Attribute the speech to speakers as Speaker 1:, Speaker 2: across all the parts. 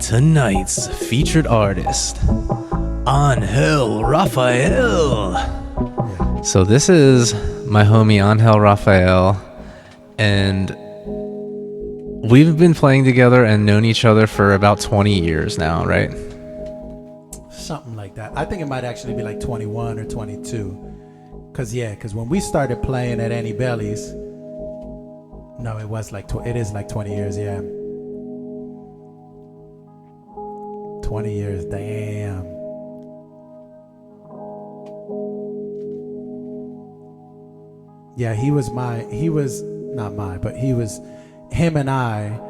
Speaker 1: tonight's featured artist, Ángel Rafael. So this is my homie Ángel Rafael, and we've been playing together and known each other for about 20 years now, right?
Speaker 2: Something like that. I think it might actually be like 21 or 22. Because when we started playing at Annie Bailey's, no, it was like, it is like 20 years, yeah. 20 years, damn. Yeah, him and I,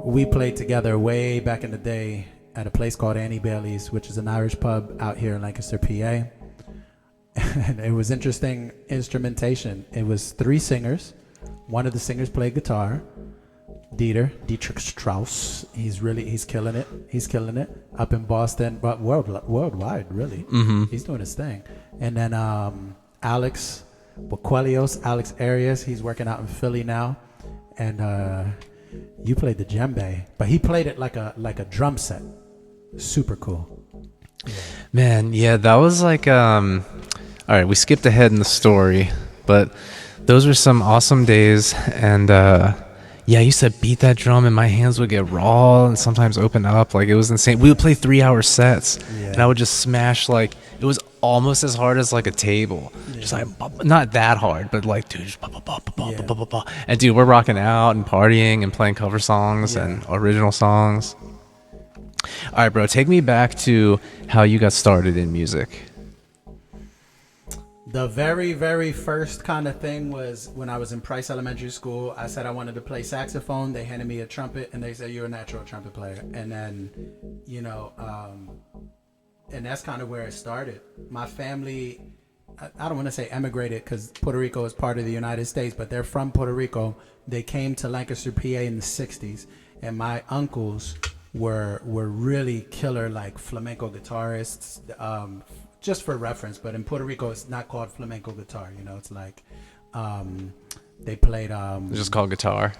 Speaker 2: we played together way back in the day at a place called Annie Bailey's, which is an Irish pub out here in Lancaster, PA. And it was interesting instrumentation. It was 3 singers. One of the singers played guitar. Deatrick Strauss. He's killing it. He's killing it up in Boston, but worldwide, really. Mm-hmm. He's doing his thing. And then Alex Arias. He's working out in Philly now. And you played the djembe, but he played it like a drum set. Super cool.
Speaker 1: Man, yeah, that was like all right, we skipped ahead in the story, but those were some awesome days. And yeah, I used to beat that drum and my hands would get raw and sometimes open up. Like, it was insane. We would play 3-hour sets, and I would just smash, like, it was almost as hard as like a table. Just like, not that hard, but like, dude, just and dude, we're rocking out and partying and playing cover songs and original songs. All right, bro, take me back to how you got started in music.
Speaker 2: The very, very first kind of thing was when I was in Price Elementary School. I said I wanted to play saxophone. They handed me a trumpet, and they said, you're a natural trumpet player. And then, and that's kind of where it started. My family, I don't want to say emigrated, because Puerto Rico is part of the United States, but they're from Puerto Rico. They came to Lancaster, PA in the 60s, and my uncles were really killer, like flamenco guitarists. Just for reference, but in Puerto Rico, it's not called flamenco guitar. It's like they played.
Speaker 1: It's just called guitar.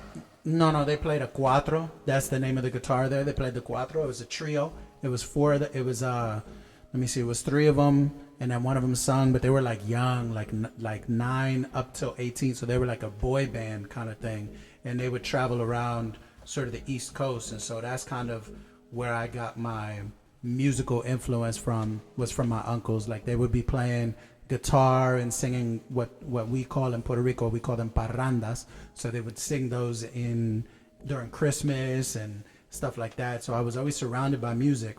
Speaker 2: No, they played a cuatro. That's the name of the guitar there. They played the cuatro. It was a trio. It was it was 3 of them, and then one of them sung, but they were like young, like 9 up till 18. So they were like a boy band kind of thing, and they would travel around sort of the East Coast, and so that's kind of where I got my musical influence was from my uncles. Like, they would be playing guitar and singing what we call in Puerto Rico, we call them parrandas. So they would sing those during Christmas and stuff like that. So I was always surrounded by music.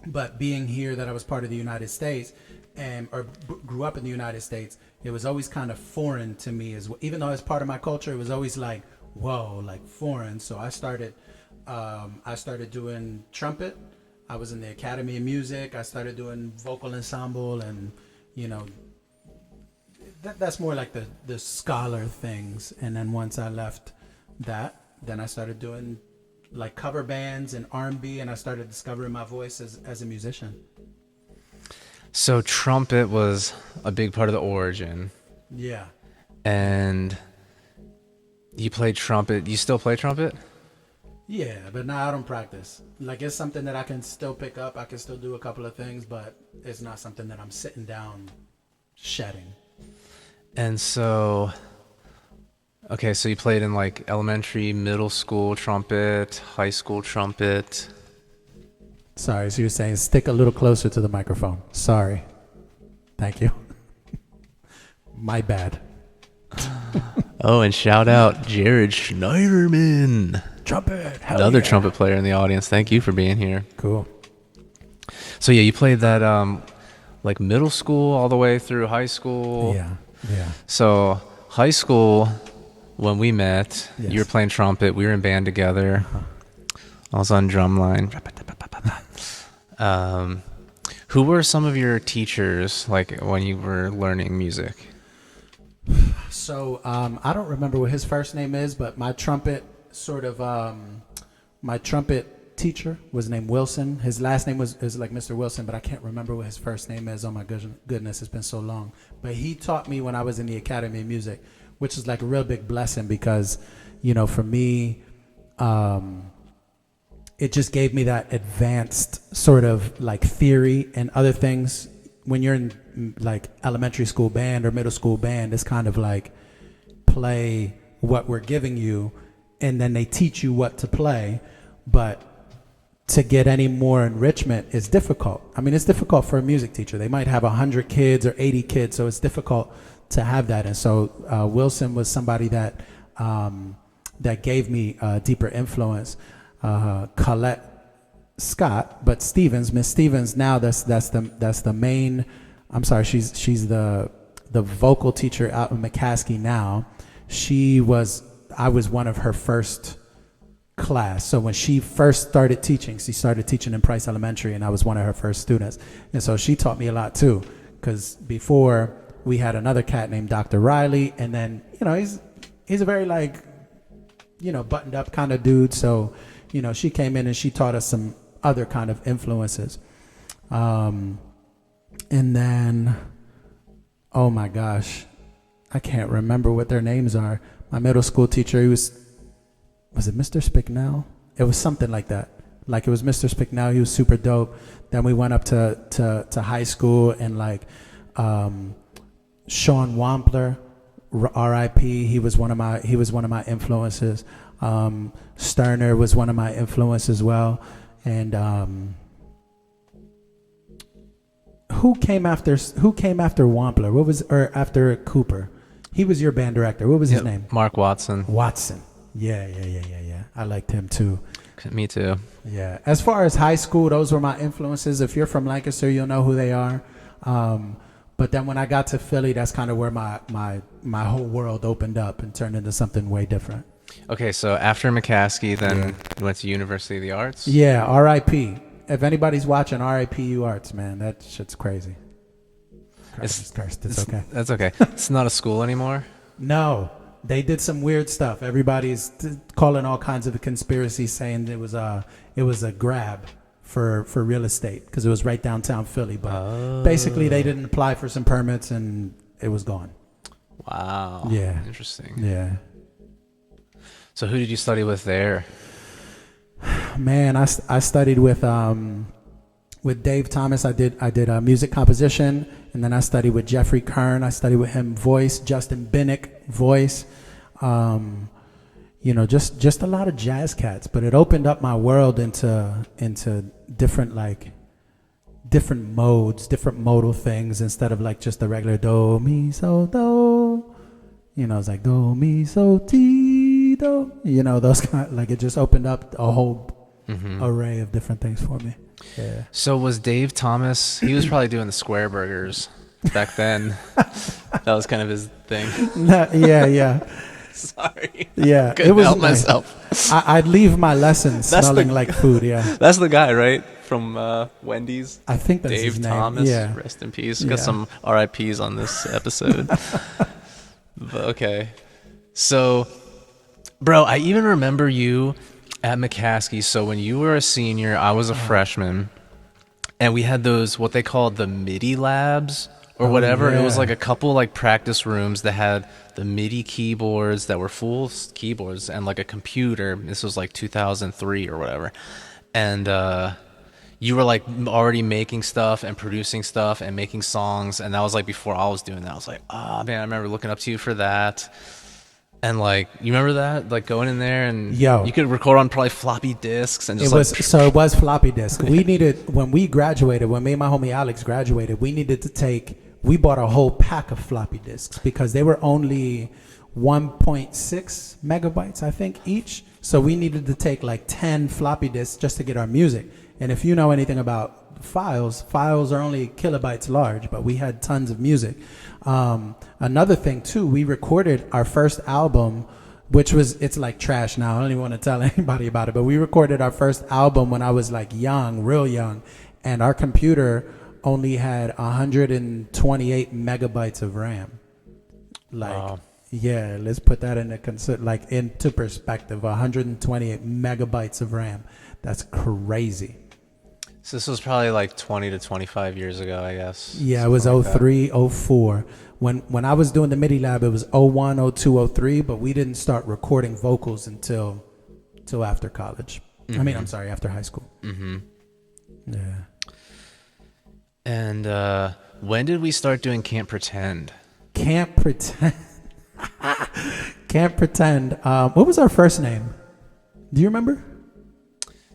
Speaker 2: But being here, that I was part of the United States grew up in the United States, it was always kind of foreign to me as well. Even though it's part of my culture, it was always like, whoa, like foreign. So I started doing trumpet. I was in the Academy of Music. I started doing vocal ensemble, and that's more like the scholar things. And then once I left that, then I started doing like cover bands and R&B, and I started discovering my voice as a musician.
Speaker 1: So trumpet was a big part of the origin.
Speaker 2: Yeah.
Speaker 1: And you played trumpet. You still play trumpet?
Speaker 2: Yeah, but now I don't practice. Like, it's something that I can still pick up. I can still do a couple of things, but it's not something that I'm sitting down shedding.
Speaker 1: And so, okay, so you played in like elementary, middle school trumpet, high school trumpet.
Speaker 2: Sorry, so you're saying stick a little closer to the microphone. Sorry. Thank you. My bad.
Speaker 1: Oh, and shout out Jared Schneiderman.
Speaker 2: Trumpet.
Speaker 1: Another trumpet player in the audience. Thank you for being here.
Speaker 2: Cool.
Speaker 1: So yeah, you played that like middle school all the way through high school.
Speaker 2: Yeah.
Speaker 1: So high school, when we met, you were playing trumpet. We were in band together. I was on drumline. Who were some of your teachers, like, when you were learning music?
Speaker 2: So I don't remember what his first name is, but my trumpet teacher was named Wilson. His last name is like Mr. Wilson, but I can't remember what his first name is. Oh my goodness, it's been so long. But he taught me when I was in the Academy of Music, which is like a real big blessing because, for me, it just gave me that advanced sort of like theory and other things. When you're in like elementary school band or middle school band, it's kind of like play what we're giving you, and then they teach you what to play. But to get any more enrichment is difficult. I mean, it's difficult for a music teacher. They might have 100 kids or 80 kids, so it's difficult to have that. And so Wilson was somebody that that gave me a deeper influence. Colette Scott, but Miss Stevens. Now that's the main. I'm sorry, she's the vocal teacher out in McCaskey now. I was one of her first class. So when she first started teaching, she started teaching in Price Elementary, and I was one of her first students. And so she taught me a lot too, because before we had another cat named Dr. Riley, and then he's a very like buttoned up kind of dude. So she came in and she taught us some other kind of influences. And then, oh my gosh, I can't remember what their names are. My middle school teacher, was it Mr. Spicknell? It was something like that. Like it was Mr. Spicknell. He was super dope. Then we went up to high school, and like Sean Wampler, R.I.P. He was one of my influences. Sterner was one of my influences as well. And who came after Wampler? Or after Cooper? He was your band director. What was his name?
Speaker 1: Mark Watson.
Speaker 2: Yeah. I liked him too.
Speaker 1: Me too.
Speaker 2: Yeah. As far as high school, those were my influences. If you're from Lancaster, you'll know who they are. But then when I got to Philly, that's kind of where my whole world opened up and turned into something way different. Okay,
Speaker 1: so after McCaskey, then you went to University of the Arts?
Speaker 2: Yeah, R.I.P. If anybody's watching, R.I.P. U Arts, man. That shit's crazy. It's cursed. It's okay.
Speaker 1: That's okay. It's not a school anymore?
Speaker 2: No. They did some weird stuff. Everybody's calling all kinds of conspiracies, saying it was a grab for real estate because it was right downtown Philly. But basically, they didn't apply for some permits and it was gone.
Speaker 1: Wow.
Speaker 2: Yeah.
Speaker 1: Interesting.
Speaker 2: Yeah.
Speaker 1: So who did you study with there?
Speaker 2: Man, I studied with Dave Thomas. I did music composition, and then I studied with Jeffrey Kern. I studied with him voice, Justin Binnick voice. Just a lot of jazz cats. But it opened up my world into different modes, different modal things instead of like just the regular do mi so do. It's like do mi so ti do. Those kind like it just opened up a whole array of different things for me. Yeah.
Speaker 1: So was Dave Thomas? He was probably doing the square burgers back then. That was kind of his thing.
Speaker 2: Yeah.
Speaker 1: Sorry.
Speaker 2: Yeah,
Speaker 1: it was help myself.
Speaker 2: I'd leave my lessons smelling like food. Yeah.
Speaker 1: That's the guy, right? From Wendy's.
Speaker 2: I think that's
Speaker 1: Dave
Speaker 2: his name.
Speaker 1: Thomas.
Speaker 2: Yeah.
Speaker 1: Rest in peace. Got some RIPs on this episode. But, okay. So, bro, I even remember you at McCaskey. So when you were a senior, I was a freshman, and we had those what they called the MIDI labs or whatever.
Speaker 2: Yeah.
Speaker 1: It was like a couple like practice rooms that had the MIDI keyboards that were full keyboards and like a computer. This was like 2003 or whatever, and you were like already making stuff and producing stuff and making songs, and that was like before I was doing that. I was like, man, I remember looking up to you for that. And like, you remember that, like going in there and you could record on probably floppy disks and just
Speaker 2: it was floppy disk. We needed when me and my homie Alex graduated, we bought a whole pack of floppy disks because they were only 1.6 megabytes, I think, each. So we needed to take like 10 floppy disks just to get our music. And if you know anything about files are only kilobytes large, but we had tons of music. Another thing too, we recorded our first album, it's like trash now. I don't even want to tell anybody about it, but we recorded our first album when I was like young, real young, and our computer only had 128 megabytes of RAM.
Speaker 1: Wow.
Speaker 2: Yeah, let's put that into perspective. 128 megabytes of RAM. That's crazy.
Speaker 1: So this was probably like 20 to 25 years ago, I guess.
Speaker 2: Yeah, it was 03, 04. When I was doing the MIDI lab, it was 01, 02, 03, but we didn't start recording vocals until after college. I mean, I'm sorry, after high school.
Speaker 1: Mm-hmm.
Speaker 2: Yeah.
Speaker 1: And when did we start doing Can't Pretend?
Speaker 2: Can't Pretend. Can't Pretend. What was our first name? Do you remember?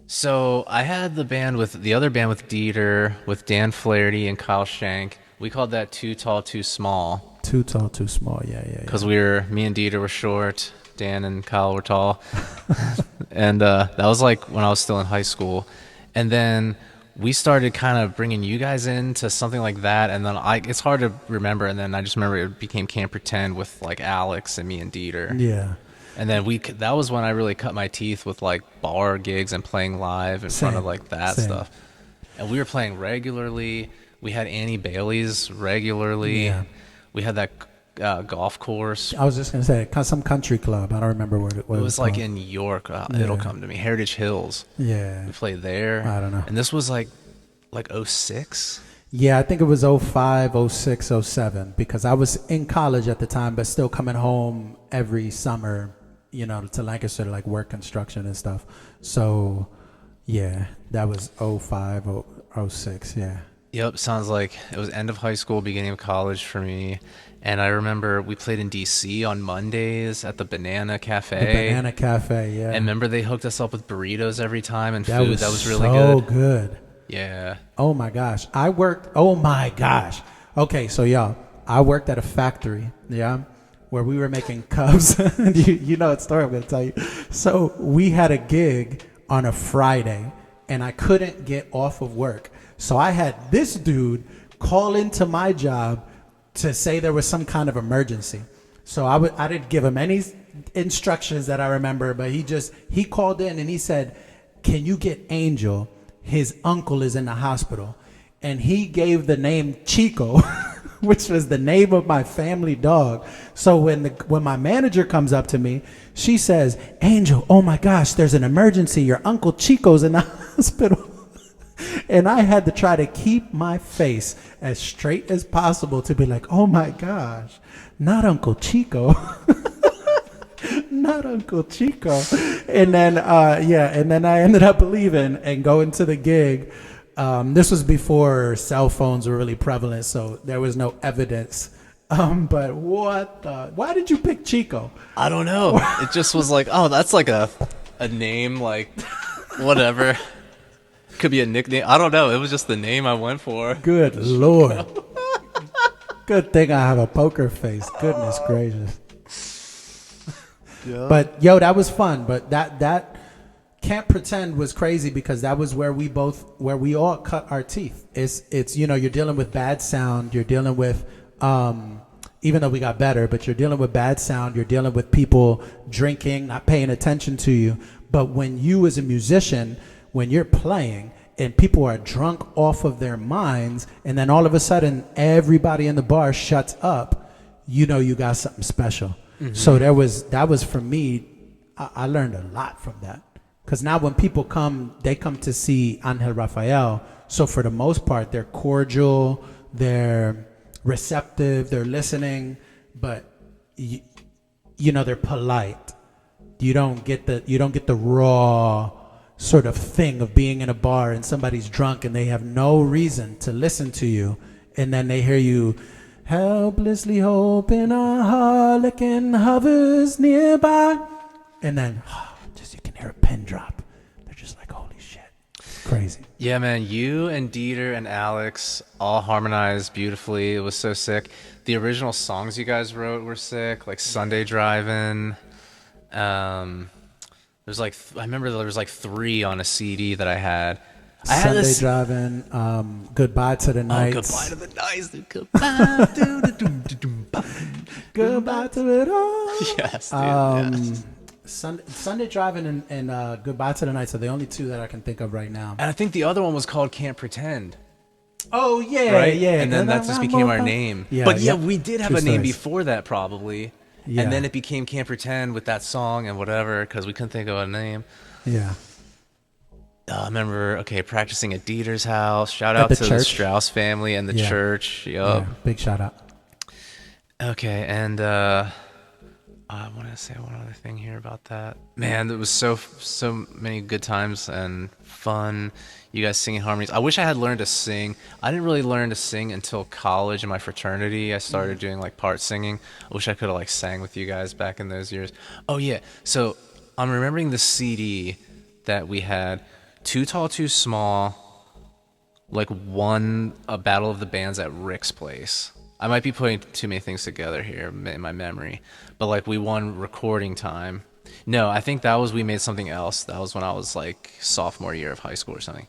Speaker 1: So I had the other band with Dieter, with Dan Flaherty and Kyle Shank. We called that Too Tall, Too Small.
Speaker 2: Too Tall, Too Small. Yeah.
Speaker 1: Because me and Dieter were short, Dan and Kyle were tall. And that was like when I was still in high school. And then we started kind of bringing you guys into something like that. And then it's hard to remember. And then I just remember it became Can't Pretend with like Alex and me and Dieter.
Speaker 2: Yeah.
Speaker 1: And then that was when I really cut my teeth with like bar gigs and playing live in front of like that stuff. And we were playing regularly. We had Annie Bailey's regularly. Yeah. We had that golf course.
Speaker 2: I was just going to say some country club. I don't remember what it was.
Speaker 1: It was like in New York. It'll come to me. Heritage Hills.
Speaker 2: Yeah.
Speaker 1: We played there.
Speaker 2: I don't know.
Speaker 1: And this was like 06?
Speaker 2: Yeah, I think it was 05, 06, 07 because I was in college at the time, but still coming home every summer, to Lancaster to like work construction and stuff. So, yeah, that was 05, 06, yeah.
Speaker 1: Yep, sounds like it was end of high school, beginning of college for me. And I remember we played in D.C. on Mondays at the Banana Cafe.
Speaker 2: The Banana Cafe, yeah.
Speaker 1: And remember they hooked us up with burritos every time and food. That was really
Speaker 2: so
Speaker 1: good.
Speaker 2: Good.
Speaker 1: Yeah.
Speaker 2: Oh, my gosh. Oh, my gosh. Okay, so, y'all, I worked at a factory, yeah, where we were making cups. you know what story I'm going to tell you. So we had a gig on a Friday, and I couldn't get off of work. So I had this dude call into my job to say there was some kind of emergency. So I didn't give him any instructions that I remember, but he called in and he said, "Can you get Angel? His uncle is in the hospital." And he gave the name Chico, which was the name of my family dog. So when my manager comes up to me, she says, "Angel, oh my gosh, there's an emergency. Your uncle Chico's in the hospital." And I had to try to keep my face as straight as possible to be like, "Oh my gosh, not Uncle Chico." Not Uncle Chico. And then, and then I ended up leaving and going to the gig. This was before cell phones were really prevalent, so there was no evidence. But why did you pick Chico?
Speaker 1: I don't know. It just was like, oh, that's like a name, like whatever. Could be a nickname. I don't know. It was just the name I went for.
Speaker 2: Good Lord. Good thing I have a poker face. Goodness gracious. Yeah. But yo, that was fun. But that Can't Pretend was crazy because that was where we all cut our teeth. It's you're dealing with bad sound. You're dealing with even though we got better, but you're dealing with bad sound. You're dealing with people drinking, not paying attention to you. But when you as a musician, when you're playing and people are drunk off of their minds, and then all of a sudden everybody in the bar shuts up, you got something special. Mm-hmm. So that was for me. I learned a lot from that because now when people come, they come to see Ángel Rafael. So for the most part, they're cordial, they're receptive, they're listening, but they're polite. You don't get the raw sort of thing of being in a bar and somebody's drunk and they have no reason to listen to you, and then they hear you helplessly hoping a harlequin hovers nearby, and then just you can hear a pin drop. They're just like, holy shit, crazy.
Speaker 1: Yeah, man, you and Dieter and Alex all harmonized beautifully. It was so sick. The original songs you guys wrote were sick, like Sunday Drivin'. There's I remember there was like 3 on a CD that I had.
Speaker 2: Sunday Driving, Goodbye to the Nights.
Speaker 1: Oh, Goodbye to the Nights. Goodbye to the
Speaker 2: Goodbye to it all.
Speaker 1: Yes, dude, yes.
Speaker 2: Sunday Driving and Goodbye to the Nights are the only 2 that I can think of right now.
Speaker 1: And I think the other one was called Can't Pretend.
Speaker 2: Oh, yeah,
Speaker 1: right?
Speaker 2: Yeah.
Speaker 1: And then that just became our name.
Speaker 2: Yeah,
Speaker 1: but yeah, we did have a name before that probably.
Speaker 2: Yeah.
Speaker 1: And then it became Can't Pretend with that song and whatever because we couldn't think of a name.
Speaker 2: Yeah.
Speaker 1: I remember, practicing at Dieter's house. Shout out to the Strauss family and the church. Yup.
Speaker 2: Yeah, big shout out.
Speaker 1: Okay, and I I want to say one other thing here about that. Man, there was so many good times and fun. You guys singing harmonies. I wish I had learned to sing. I didn't really learn to sing until college in my fraternity. I started doing like part singing. I wish I could have like sang with you guys back in those years. Oh yeah. So I'm remembering the CD that we had. Too Tall, Too Small, like won a Battle of the Bands at Rick's place. I might be putting too many things together here in my memory, but like we won recording time. No, I think that was We Made Something Else. That was when I was like sophomore year of high school or something.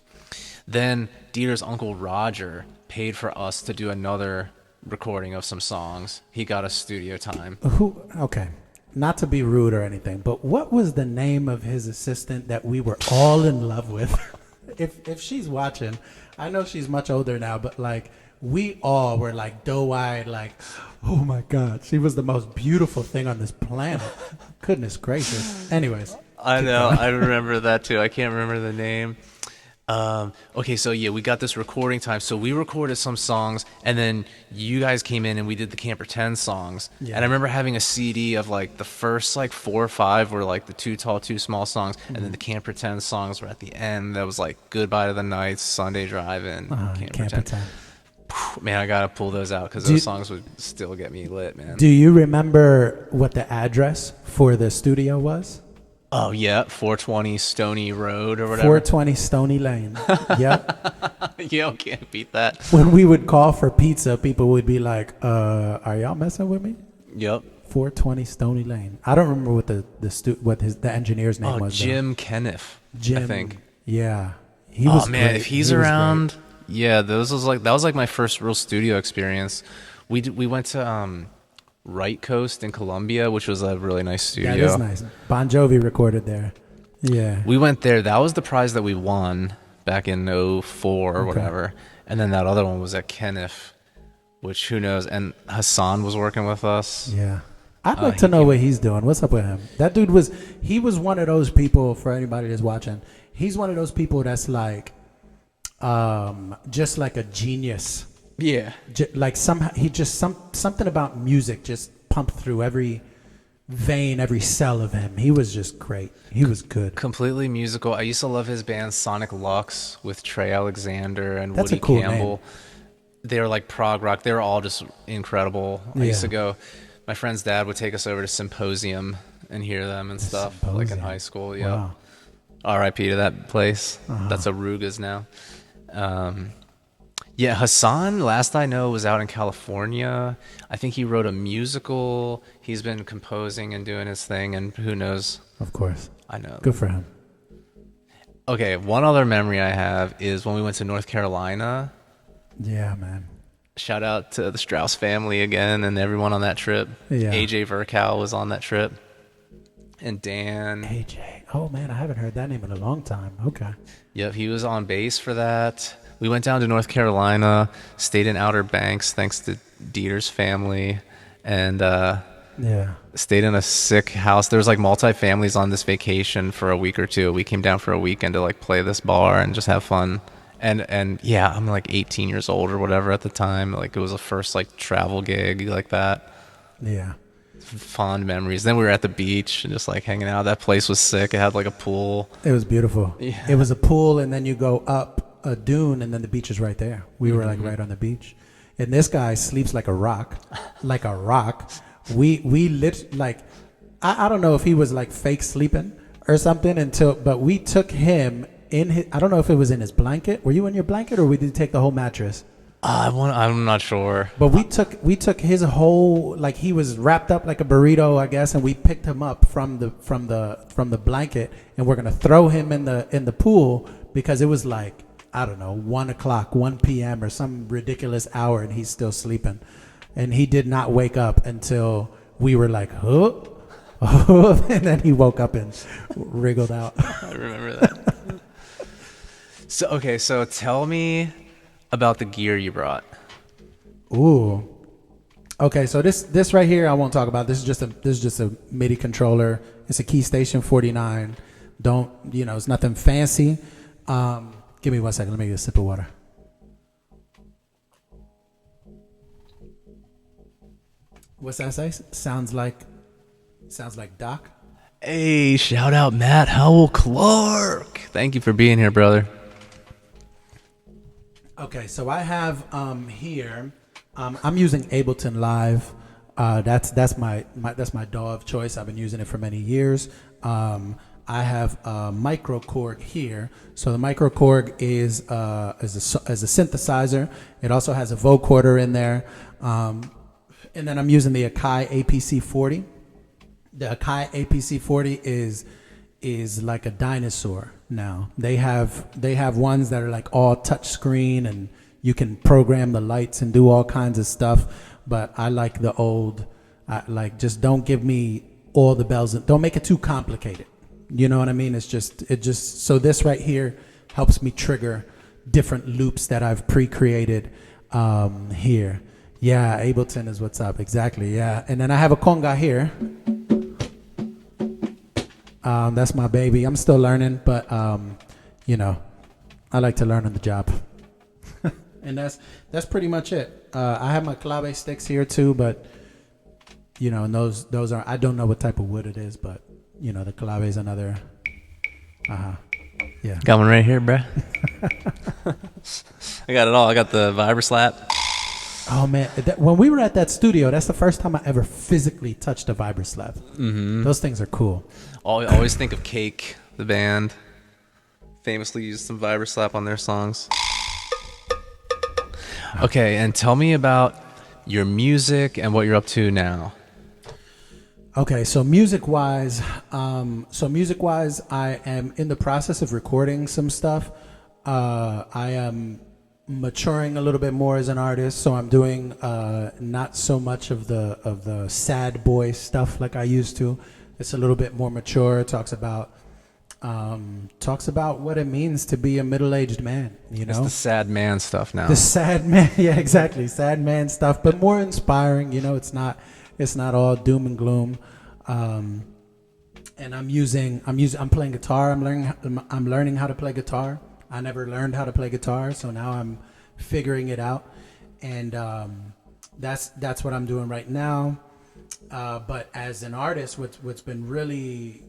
Speaker 1: Then Dieter's uncle Roger paid for us to do another recording of some songs. He got us studio time.
Speaker 2: Who? Okay, not to be rude or anything, but what was the name of his assistant that we were all in love with? If she's watching, I know she's much older now, but like we all were like doe-eyed, like, oh my God, she was the most beautiful thing on this planet. Goodness gracious. Anyways.
Speaker 1: I know. I remember that too. I can't remember the name. Okay, so yeah, we got this recording time. So we recorded some songs, and then you guys came in and we did the Can't Pretend songs. Yeah. And I remember having a CD of like the first like 4 or 5 were like the Too Tall, Too Small songs, and then the Can't Pretend songs were at the end. That was like Goodbye to the Nights, Sunday Drive-In, Can't Pretend. Man, I gotta pull those out because those songs would still get me lit, man.
Speaker 2: Do you remember what the address for the studio was?
Speaker 1: Oh yeah, 420 Stony Road or whatever.
Speaker 2: 420 Stony Lane. Yep.
Speaker 1: Yo, can't beat that.
Speaker 2: When we would call for pizza, people would be like, "Are y'all messing with me?"
Speaker 1: Yep.
Speaker 2: 420 Stony Lane. I don't remember what the engineer's name was.
Speaker 1: Jim Kenneth.
Speaker 2: Jim,
Speaker 1: I think.
Speaker 2: Yeah. He was
Speaker 1: man,
Speaker 2: great.
Speaker 1: if he's around, yeah, that was like my first real studio experience. We went to Right Coast in Colombia, which was a really nice studio.
Speaker 2: That is nice. Bon Jovi recorded there. Yeah.
Speaker 1: We went there. That was the prize that we won back in 04 or whatever. And then that other one was at Kenneth, which who knows. And Hassan was working with us.
Speaker 2: Yeah. I'd like to know what he's doing. What's up with him? That dude was one of those people, for anybody that's watching, he's one of those people that's like, just like a genius.
Speaker 1: Yeah.
Speaker 2: Like somehow he just something about music just pumped through every vein, every cell of him. He was just great. He was good.
Speaker 1: Completely musical. I used to love his band Sonic Lux with Trey Alexander and
Speaker 2: That's
Speaker 1: Woody
Speaker 2: a cool
Speaker 1: Campbell.
Speaker 2: Name.
Speaker 1: They were like prog rock. They were all just incredible. I used to go. My friend's dad would take us over to Symposium and hear them and stuff, like in high school. Yeah. Wow. R.I.P. to that place. That's Aruga's now. Yeah, Hassan, last I know, was out in California. I think he wrote a musical. He's been composing and doing his thing, and who knows?
Speaker 2: Of course.
Speaker 1: I know.
Speaker 2: Good for him.
Speaker 1: Okay, one other memory I have is when we went to North Carolina.
Speaker 2: Yeah, man.
Speaker 1: Shout out to the Strauss family again and everyone on that trip.
Speaker 2: Yeah.
Speaker 1: AJ Vercal was on that trip. And Dan.
Speaker 2: AJ. Oh, man, I haven't heard that name in a long time. Okay.
Speaker 1: Yep, he was on bass for that. We went down to North Carolina, stayed in Outer Banks thanks to Dieter's family, and stayed in a sick house. There was like multi-families on this vacation for a week or two. We came down for a weekend to like play this bar and just have fun. And yeah, I'm like 18 years old or whatever at the time. Like it was a first like travel gig like that.
Speaker 2: Yeah.
Speaker 1: Fond memories. Then we were at the beach and just like hanging out. That place was sick. It had like a pool.
Speaker 2: It was beautiful.
Speaker 1: Yeah.
Speaker 2: It was a pool, and then you go up a dune, and then the beach is right there. We were like right on the beach, and this guy sleeps like a rock, like a rock. We lit like I don't know if he was like fake sleeping or something but we took him in his, I don't know if it was in his blanket. Were you in your blanket, or we did take the whole mattress?
Speaker 1: I'm not sure.
Speaker 2: But we took his whole, like he was wrapped up like a burrito, I guess, and we picked him up from the blanket, and we're gonna throw him in the pool because it was like, I don't know, 1 p.m. or some ridiculous hour, and he's still sleeping. And he did not wake up until we were like, huh? And then he woke up and wriggled out.
Speaker 1: I remember that. So tell me about the gear you brought.
Speaker 2: Ooh. Okay, so this right here I won't talk about. This is just a MIDI controller. It's a Keystation 49. It's nothing fancy. Give me 1 second. Let me get a sip of water. What's that say? Sounds like Sounds like Doc.
Speaker 1: Hey, shout out Matt Howell Clark. Thank you for being here, brother.
Speaker 2: Okay, so I have here. I'm using Ableton Live. That's my DAW of choice. I've been using it for many years. I have a microKORG here. So the microKORG is a synthesizer. It also has a vocoder in there. And then I'm using the Akai APC40. The Akai APC40 is like a dinosaur now. They have ones that are like all touch screen and you can program the lights and do all kinds of stuff. But I like the old, just don't give me all the bells. Don't make it too complicated. You know what I mean? It just, so this right here helps me trigger different loops that I've pre-created here. Yeah, Ableton is what's up. Exactly, yeah. And then I have a conga here. That's my baby. I'm still learning, but, I like to learn on the job. And that's pretty much it. I have my clave sticks here too, but, and those are, I don't know what type of wood it is, but, the clave is another, yeah.
Speaker 1: Got one right here, bruh. I got it all. I got the vibra slap.
Speaker 2: Oh man, when we were at that studio, that's the first time I ever physically touched a vibra slap. Mm-hmm. Those things are cool.
Speaker 1: I always think of Cake, the band. Famously used some vibra slap on their songs. Okay, and tell me about your music and what you're up to now.
Speaker 2: Okay, so music-wise, I am in the process of recording some stuff. I am maturing a little bit more as an artist, so I'm doing not so much of the sad boy stuff like I used to. It's a little bit more mature. It talks about what it means to be a middle-aged man.
Speaker 1: It's the sad man stuff now.
Speaker 2: The sad man, yeah, exactly, sad man stuff, but more inspiring. It's not all doom and gloom. And I'm playing guitar. I'm learning how to play guitar. I never learned how to play guitar, so now I'm figuring it out, and that's what I'm doing right now. But as an artist, what's been really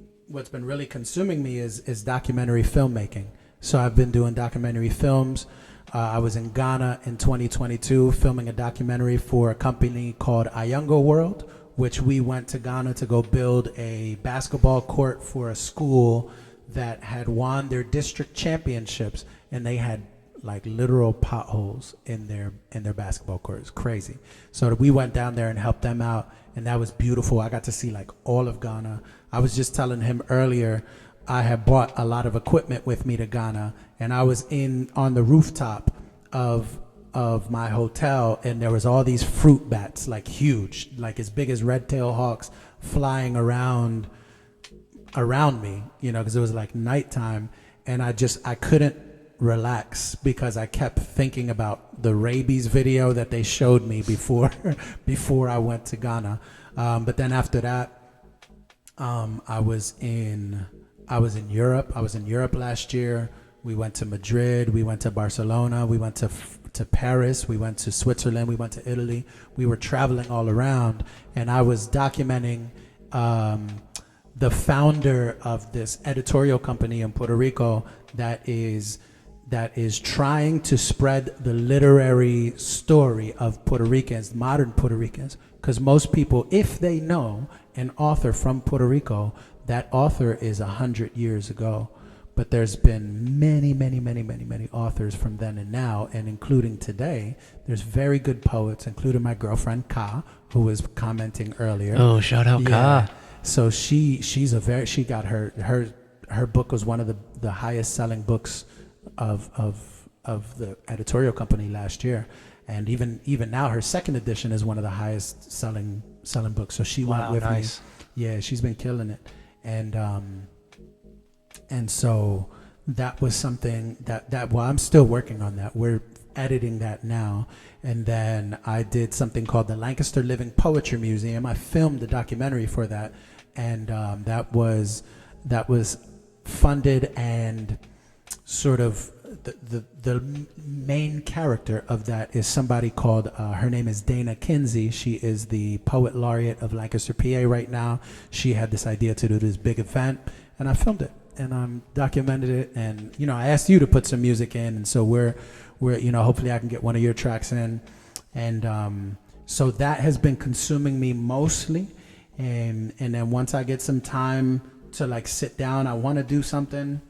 Speaker 2: consuming me is documentary filmmaking. So I've been doing documentary films. I was in Ghana in 2022 filming a documentary for a company called Ayungo World, which we went to Ghana to go build a basketball court for a school that had won their district championships, and they had like literal potholes in their basketball court. It's crazy. So we went down there and helped them out, and that was beautiful. I got to see like all of Ghana. I was just telling him earlier, I had bought a lot of equipment with me to Ghana, and I was on the rooftop of my hotel, and there was all these fruit bats, like huge, like as big as red-tailed hawks, flying around me, because it was like nighttime, and I couldn't relax because I kept thinking about the rabies video that they showed me before I went to Ghana. But then after that, I was in Europe. I was in Europe last year. We went to Madrid. We went to Barcelona. We went to Paris. We went to Switzerland. We went to Italy. We were traveling all around, and I was documenting the founder of this editorial company in Puerto Rico that is trying to spread the literary story of Puerto Ricans, modern Puerto Ricans, because most people, if they know an author from Puerto Rico, that author is 100 years ago. But there's been many, many, many, many, many authors from then and now, and including today, there's very good poets, including my girlfriend Ka, who was commenting earlier.
Speaker 1: Oh, shout out Ka.
Speaker 2: So she got her book was one of the highest selling books of the editorial company last year, and even now her second edition is one of the highest selling books. So she went with me. Yeah, she's been killing it, and so that was something that well, I'm still working on that. We're editing that now. And then I did something called the Lancaster Living Poetry Museum. I filmed the documentary for that, and that was funded and sort of the main character of that is somebody called, her name is Dana Kinsey. She is the poet laureate of Lancaster, PA right now. She had this idea to do this big event, and I filmed it and documented it. And I asked you to put some music in, and so we're hopefully I can get one of your tracks in, and so that has been consuming me mostly. And then once I get some time to like sit down, I want to do something.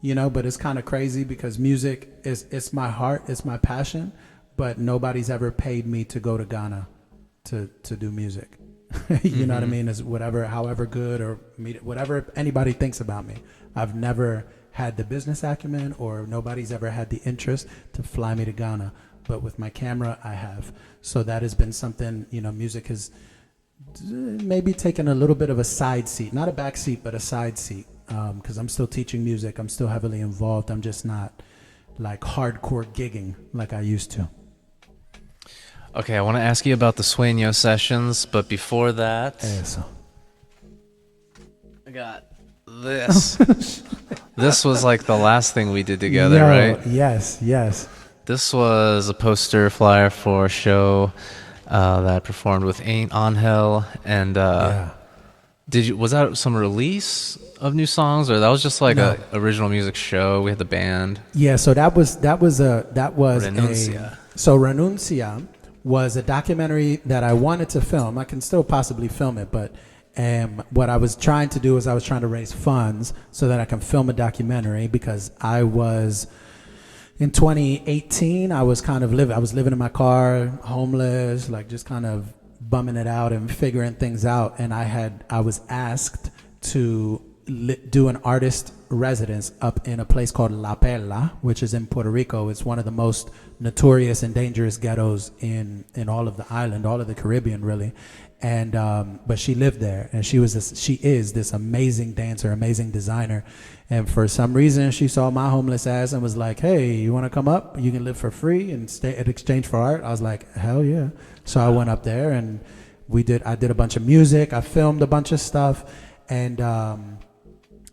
Speaker 2: But it's kind of crazy because music it's my heart, it's my passion, but nobody's ever paid me to go to Ghana to do music. You know what I mean? It's however good or whatever anybody thinks about me. I've never had the business acumen, or nobody's ever had the interest to fly me to Ghana. But with my camera, I have. So that has been something, music has maybe taken a little bit of a side seat, not a back seat, but a side seat. Because I'm still teaching music. I'm still heavily involved. I'm just not like hardcore gigging like I used to.
Speaker 1: Okay, I want to ask you about the Sueño sessions, but before that, I got this. This was like the last thing we did together, right?
Speaker 2: Yes.
Speaker 1: This was a poster flyer for a show that I performed with Ángel and was that some release of new songs, or that was just like a original music show? We had the band.
Speaker 2: Yeah, so that was
Speaker 1: Renuncia.
Speaker 2: So Renuncia was a documentary that I wanted to film. I can still possibly film it, but what I was trying to do is I was trying to raise funds so that I can film a documentary, because I was in 2018. I was living in my car, homeless, like just kind of bumming it out and figuring things out. And I was asked to do an artist residence up in a place called La Perla, which is in Puerto Rico. It's one of the most notorious and dangerous ghettos in all of the island, all of the Caribbean, really. And but she lived there, and she is this amazing dancer, amazing designer. And for some reason, she saw my homeless ass and was like, "Hey, you want to come up? You can live for free and stay in exchange for art." I was like, "Hell yeah!" So I went up there, and I did a bunch of music. I filmed a bunch of stuff, and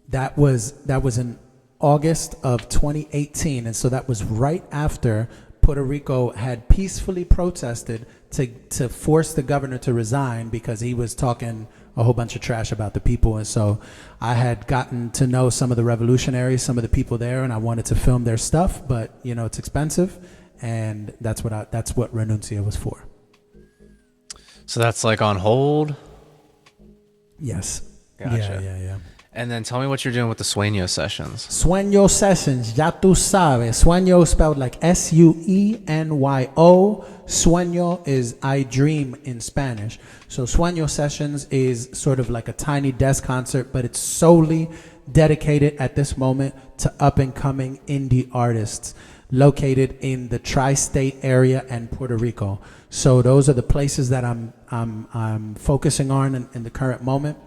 Speaker 2: that was in August of 2018, and so that was right after Puerto Rico had peacefully protested to force the governor to resign because he was talking a whole bunch of trash about the people. And so I had gotten to know some of the revolutionaries, some of the people there, and I wanted to film their stuff, but it's expensive, and that's what Renuncia was for.
Speaker 1: So that's like on hold?
Speaker 2: Yes.
Speaker 1: Gotcha.
Speaker 2: Yeah.
Speaker 1: And then tell me what you're doing with the Sueño sessions.
Speaker 2: Sueño sessions, ya tú sabes. Sueño spelled like S-U-E-N-Y-O. Sueño is I dream in Spanish. So Sueño sessions is sort of like a tiny desk concert, but it's solely dedicated at this moment to up and coming indie artists located in the tri-state area and Puerto Rico. So those are the places that I'm focusing on in the current moment.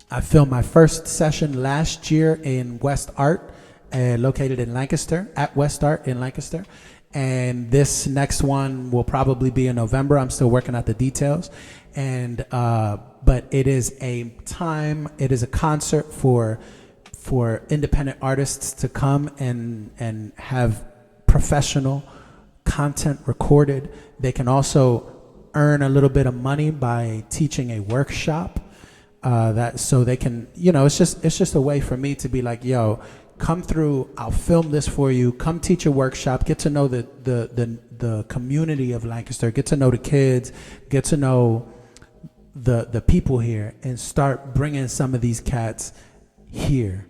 Speaker 2: I filmed my first session last year in West Art, located in Lancaster, at West Art in Lancaster. And this next one will probably be in November. I'm still working out the details. And but it is a concert for independent artists to come and have professional content recorded. They can also earn a little bit of money by teaching a workshop. So they can, it's just a way for me to be like, yo, come through, I'll film this for you, come teach a workshop, get to know the community of Lancaster, get to know the kids, get to know the people here, and start bringing some of these cats here.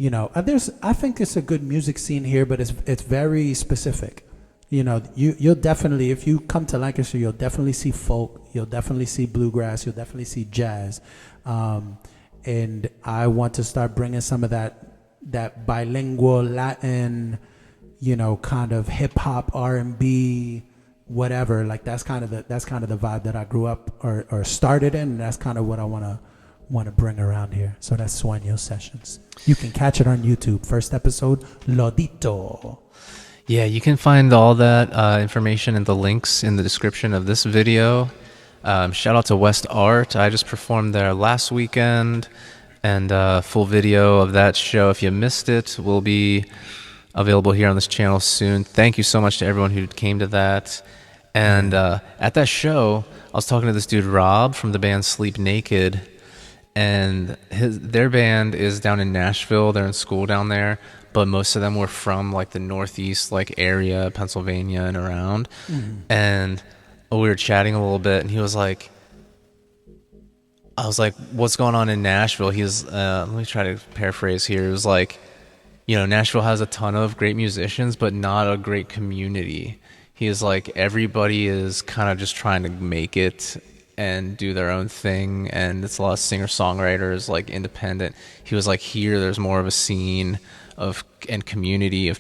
Speaker 2: I think it's a good music scene here, but it's very specific. You'll definitely, if you come to Lancaster, you'll definitely see folk, you'll definitely see bluegrass, you'll definitely see jazz. And I want to start bringing some of that bilingual Latin, kind of hip hop, R&B, whatever. Like that's kind of the vibe that I grew up or started in. And that's kind of what I want to bring around here. So that's Sueño Sessions. You can catch it on YouTube. First episode, Lodito.
Speaker 1: Yeah, you can find all that information and the links in the description of this video. Shout out to West Art. I just performed there last weekend, and full video of that show, if you missed it, will be available here on this channel soon. Thank you so much to everyone who came to that. And at that show, I was talking to this dude Rob from the band Sleep Naked, and their band is down in Nashville. They're in school down there, but most of them were from like the Northeast like area, Pennsylvania and around. And we were chatting a little bit, and he was like, I was like, what's going on in Nashville? He was, let me try to paraphrase here. It was like, you know, Nashville has a ton of great musicians, but not a great community. He is like, everybody is kind of just trying to make it and do their own thing, and it's a lot of singer-songwriters, like independent. He was like, here, there's more of a scene of and community of